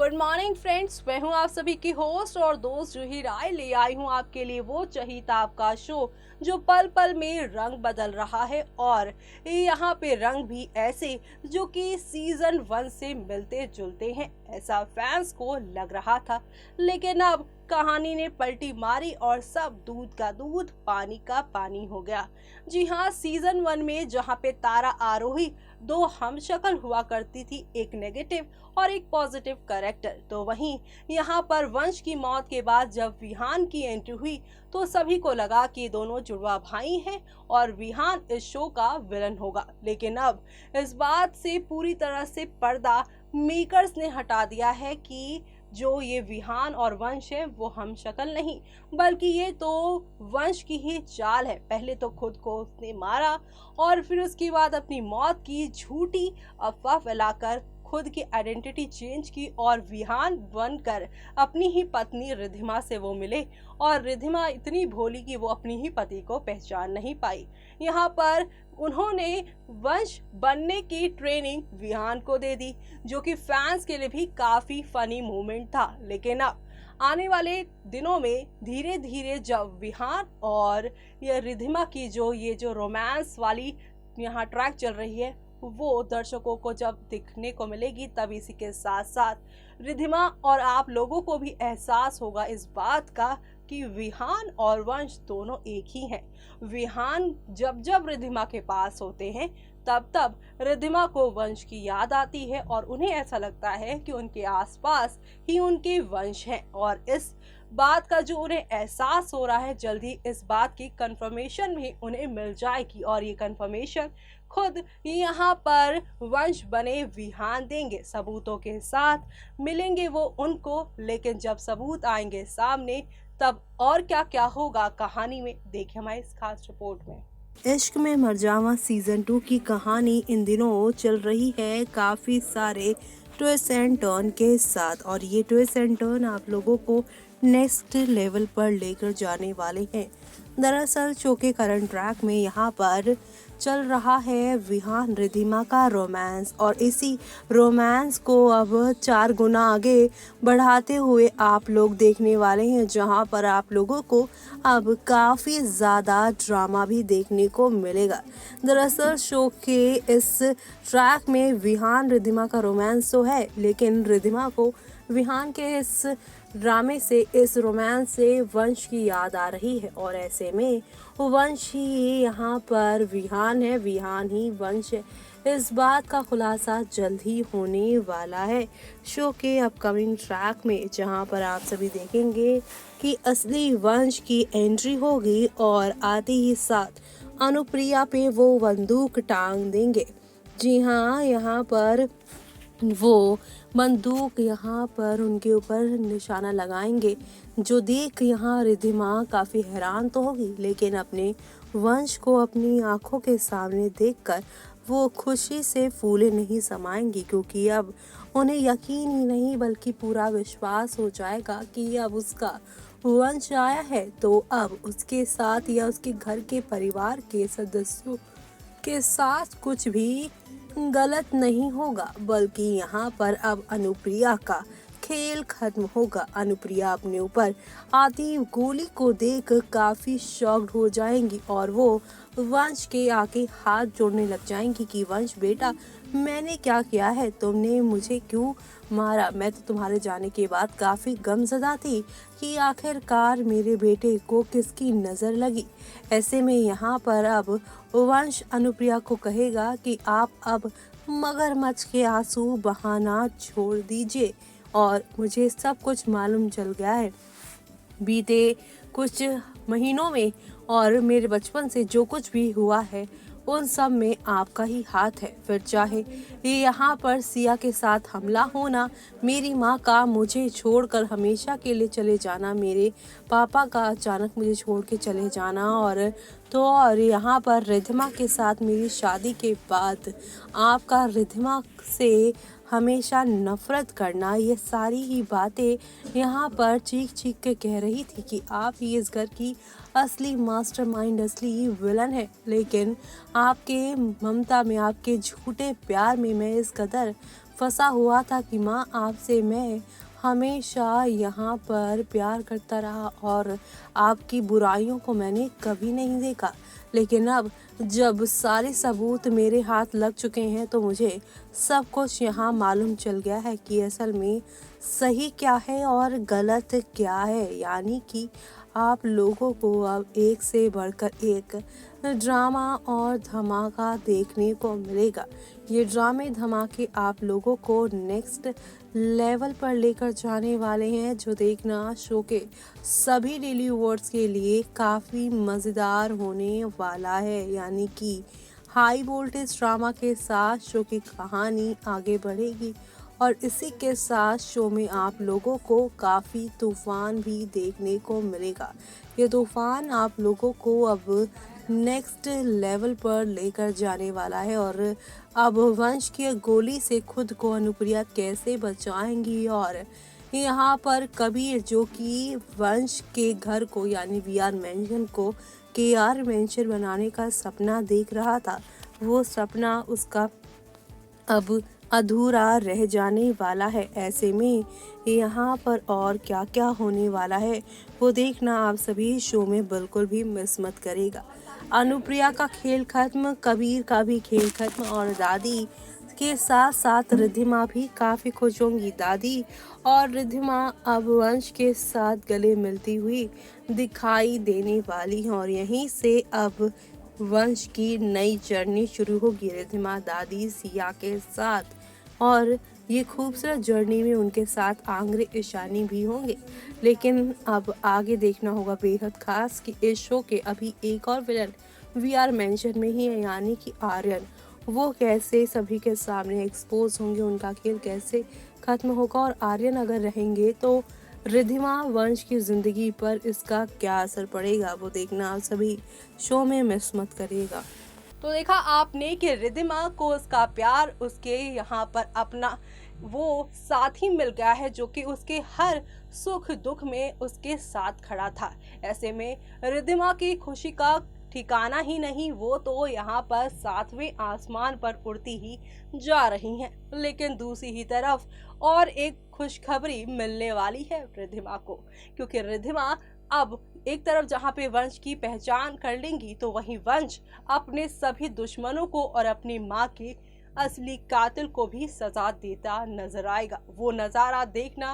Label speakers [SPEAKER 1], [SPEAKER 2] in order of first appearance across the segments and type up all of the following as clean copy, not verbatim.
[SPEAKER 1] Good morning friends, मैं हूं आप सभी की होस्ट और दोस्त जूही राय। ले आई हूं आपके लिए वो चहीता आपका शो जो पल पल में रंग बदल रहा है, और यहाँ पे रंग भी ऐसे जो कि सीजन 1 से मिलते जुलते हैं, ऐसा फैंस को लग रहा था। लेकिन अब कहानी ने पलटी मारी और सब दूध का दूध पानी का पानी हो गया। जी हाँ, सीजन 1 में जहाँ पे तारा आरोही दो हमशक्ल हुआ करती थी, एक नेगेटिव और एक पॉजिटिव कैरेक्टर, तो वहीं यहाँ पर वंश की मौत के बाद जब विहान की एंट्री हुई तो सभी को लगा कि दोनों जुड़वा भाई हैं और विहान इस शो का विलन होगा। लेकिन अब इस बात से पूरी तरह से पर्दा मेकर्स ने हटा दिया है कि जो ये विहान और वंश है वो हम शक्ल नहीं, बल्कि ये तो वंश की ही चाल है। पहले तो खुद को उसने मारा और फिर उसके बाद अपनी मौत की झूठी अफवाह फैलाकर खुद की आइडेंटिटी चेंज की और विहान बनकर अपनी ही पत्नी रिधिमा से वो मिले, और रिधिमा इतनी भोली कि वो अपनी ही पति को पहचान नहीं पाई। यहाँ पर उन्होंने वंश बनने की ट्रेनिंग विहान को दे दी, जो कि फैंस के लिए भी काफी फनी मोमेंट था। लेकिन अब आने वाले दिनों में धीरे धीरे जब विहान और ये रिधिमा की जो रोमांस वाली यहाँ ट्रैक चल रही है वो दर्शकों को जब दिखने को मिलेगी, तब इसी के साथ साथ रिधिमा और आप लोगों को भी एहसास होगा इस बात का कि विहान और वंश दोनों एक ही हैं। विहान जब जब रिधिमा के पास होते हैं तब तब रिधिमा को वंश की याद आती है और उन्हें ऐसा लगता है कि उनके आसपास ही उनके वंश हैं, और इस बात का जो उन्हें एहसास हो रहा है, जल्दी इस बात की कंफर्मेशन भी उन्हें मिल जाएगी, और ये कंफर्मेशन खुद यहाँ पर वंश बने विहान देंगे। सबूतों के साथ मिलेंगे वो उनको, लेकिन जब सबूत आएंगे सामने तब और क्या क्या होगा कहानी में, देखिए हमारी इस खास रिपोर्ट में।
[SPEAKER 2] इश्क में मर जावा सीजन 2 की कहानी इन दिनों चल रही है काफ़ी सारे ट्विस्ट एंड टर्न के साथ, और ये ट्विस्ट एंड टर्न आप लोगों को नेक्स्ट लेवल पर लेकर जाने वाले हैं। दरअसल शो के करंट ट्रैक में यहाँ पर चल रहा है विहान रिधिमा का रोमांस, और इसी रोमांस को अब 4 गुना आगे बढ़ाते हुए आप लोग देखने वाले हैं, जहां पर आप लोगों को अब काफ़ी ज़्यादा ड्रामा भी देखने को मिलेगा। दरअसल शो के इस ट्रैक में विहान रिधिमा का रोमांस तो है, लेकिन रिधिमा को विहान के इस ड्रामे से, इस रोमांस से वंश की याद आ रही है, और ऐसे में वंश ही यहाँ पर विहान है, विहान ही वंश है। इस बात का खुलासा जल्द ही होने वाला है शो के अपकमिंग ट्रैक में, जहाँ पर आप सभी देखेंगे कि असली वंश की एंट्री होगी और आते ही साथ अनुप्रिया पे वो बंदूक टांग देंगे। जी हाँ, यहाँ पर वो बंदूक यहाँ पर उनके ऊपर निशाना लगाएंगे, जो देख यहाँ रिधिमा काफ़ी हैरान तो होगी, लेकिन अपने वंश को अपनी आंखों के सामने देखकर वो खुशी से फूले नहीं समाएंगी, क्योंकि अब उन्हें यकीन ही नहीं बल्कि पूरा विश्वास हो जाएगा कि अब उसका वंश आया है, तो अब उसके साथ या उसके घर के परिवार के सदस्यों के साथ कुछ भी गलत नहीं होगा, बल्कि यहाँ पर अब अनुप्रिया का खेल खत्म होगा। अनुप्रिया अपने ऊपर आती गोली को देख काफी शॉक्ड हो जाएंगी, और वो वंश के आगे हाथ जोड़ने लग जाएंगी कि वंश बेटा, मैंने क्या किया है, तुमने मुझे क्यों मारा? मैं तो तुम्हारे जाने के बाद काफ़ी गमज़दा थी कि आखिरकार मेरे बेटे को किसकी नज़र लगी। ऐसे में यहाँ पर अब वंश अनुप्रिया को कहेगा कि आप अब मगरमच्छ के आंसू बहाना छोड़ दीजिए, और मुझे सब कुछ मालूम चल गया है बीते कुछ महीनों में, और मेरे बचपन से जो कुछ भी हुआ है उन सब में आपका ही हाथ है। फिर चाहे ये यहाँ पर सिया के साथ हमला होना, मेरी माँ का मुझे छोड़कर हमेशा के लिए चले जाना, मेरे पापा का अचानक मुझे छोड़ के चले जाना, और यहाँ पर रिधिमा के साथ मेरी शादी के बाद आपका रिधिमा से हमेशा नफरत करना, ये सारी ही बातें यहाँ पर चीख चीख के कह रही थी कि आप ही इस घर की असली मास्टरमाइंड, असली विलन है। लेकिन आपके ममता में, आपके झूठे प्यार में मैं इस कदर फंसा हुआ था कि माँ आपसे मैं हमेशा यहाँ पर प्यार करता रहा और आपकी बुराइयों को मैंने कभी नहीं देखा। लेकिन अब जब सारे सबूत मेरे हाथ लग चुके हैं तो मुझे सब कुछ यहाँ मालूम चल गया है कि असल में सही क्या है और गलत क्या है। यानी कि आप लोगों को अब एक से बढ़कर एक ड्रामा और धमाका देखने को मिलेगा। ये ड्रामे धमाके आप लोगों को नेक्स्ट लेवल पर लेकर जाने वाले हैं, जो देखना शो के सभी डेली व्यूअर्स के लिए काफ़ी मज़ेदार होने वाला है। यानी कि हाई वोल्टेज ड्रामा के साथ शो की कहानी आगे बढ़ेगी और इसी के साथ शो में आप लोगों को काफ़ी तूफान भी देखने को मिलेगा। ये तूफान आप लोगों को अब नेक्स्ट लेवल पर लेकर जाने वाला है और अब वंश की गोली से खुद को अनुप्रिया कैसे बचाएंगी और यहाँ पर कबीर जो कि वंश के घर को यानी वीआर मेंशन को केआर मेंशन बनाने का सपना देख रहा था, वो सपना उसका अब अधूरा रह जाने वाला है। ऐसे में यहाँ पर और क्या क्या होने वाला है वो देखना आप सभी शो में बिल्कुल भी मिस मत करेगा। अनुप्रिया का खेल खत्म, कबीर का भी खेल खत्म और दादी के साथ साथ रिद्धिमा भी काफ़ी खुश होंगी। दादी और रिद्धिमा अब वंश के साथ गले मिलती हुई दिखाई देने वाली हैं और यहीं से अब वंश की नई जर्नी शुरू होगी रिद्धिमा दादी सिया के साथ। और ये खूबसूरत जर्नी में उनके साथ आंगरे ईशानी भी होंगे। लेकिन अब आगे देखना होगा बेहद खास कि इस शो के अभी एक और विलन वीआर मेंशन में ही है, यानी कि आर्यन। वो कैसे सभी के सामने एक्सपोज होंगे, उनका खेल कैसे खत्म होगा और आर्यन अगर रहेंगे तो रिद्धिमा वंश की ज़िंदगी पर इसका क्या असर पड़ेगा, वो देखना आप सभी शो में मिस मत करिएगा।
[SPEAKER 1] तो देखा आपने कि रिद्धिमा को उसका प्यार, उसके यहाँ पर अपना वो साथी मिल गया है जो कि उसके हर सुख दुख में उसके साथ खड़ा था। ऐसे में रिद्धिमा की खुशी का ठिकाना ही नहीं, वो तो यहाँ पर सातवें आसमान पर उड़ती ही जा रही हैं। लेकिन दूसरी ही तरफ और एक खुशखबरी मिलने वाली है रिद्धिमा को, क्योंकि रिद्धिमा अब एक तरफ जहाँ पे वंश की पहचान कर लेंगी तो वहीं वंश अपने सभी दुश्मनों को और अपनी माँ के असली कातिल को भी सजा देता नजर आएगा। वो नजारा देखना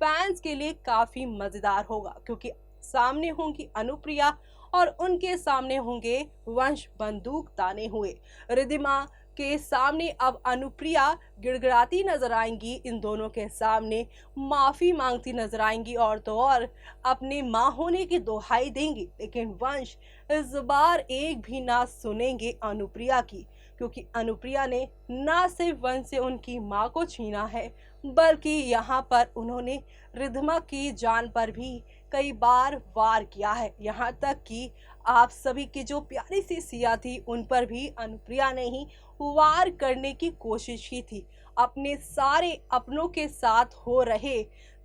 [SPEAKER 1] फैंस के लिए काफी मजेदार होगा, क्योंकि सामने होंगी अनुप्रिया और उनके सामने होंगे वंश बंदूक ताने हुए। रिद्धिमा के सामने अब अनुप्रिया गिड़गिड़ाती नजर आएंगी, इन दोनों के सामने माफी मांगती नजर आएंगी और तो और अपने माँ होने की दुहाई देंगी। लेकिन वंश इस बार एक भी ना सुनेंगे अनुप्रिया की, क्योंकि अनुप्रिया ने ना सिर्फ वंश से उनकी माँ को छीना है, बल्कि यहाँ पर उन्होंने रिद्धिमा की जान पर भी कई बार वार किया है। यहाँ तक कि आप सभी की जो प्यारी सी सिया थी उन पर भी अनुप्रिया ने ही वार करने की कोशिश की थी। अपने सारे अपनों के साथ हो रहे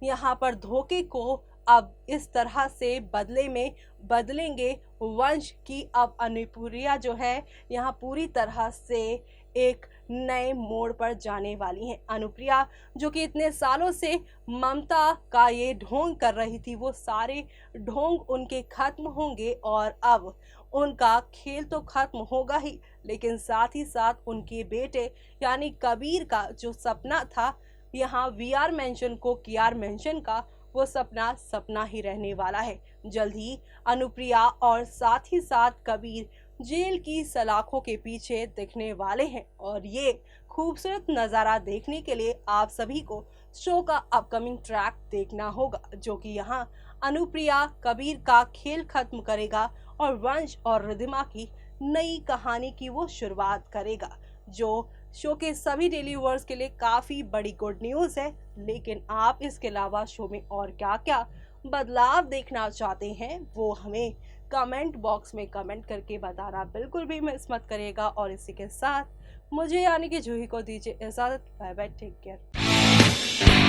[SPEAKER 1] यहाँ पर धोखे को अब इस तरह से बदले में बदलेंगे वंश की। अब अनुप्रिया जो है यहाँ पूरी तरह से एक नए मोड़ पर जाने वाली हैं। अनुप्रिया जो कि इतने सालों से ममता का ये ढोंग कर रही थी, वो सारे ढोंग उनके खत्म होंगे और अब उनका खेल तो खत्म होगा ही, लेकिन साथ ही साथ उनके बेटे यानी कबीर का जो सपना था यहाँ वीआर मेंशन को केआर मेंशन का, वो सपना सपना ही रहने वाला है। जल्द ही अनुप्रिया और साथ ही साथ कबीर जेल की सलाखों के पीछे दिखने वाले हैं और ये खूबसूरत नज़ारा देखने के लिए आप सभी को शो का अपकमिंग ट्रैक देखना होगा, जो कि यहाँ अनुप्रिया कबीर का खेल खत्म करेगा और वंश और रिद्धिमा की नई कहानी की वो शुरुआत करेगा, जो शो के सभी डेली व्यूअर्स के लिए काफ़ी बड़ी गुड न्यूज़ है। लेकिन आप इसके अलावा शो में और क्या क्या बदलाव देखना चाहते हैं वो हमें कमेंट बॉक्स में कमेंट करके बताना बिल्कुल भी मिस मत करिएगा। और इसी के साथ मुझे यानी कि जूही को दीजिए इजाज़त। Bye bye, take care.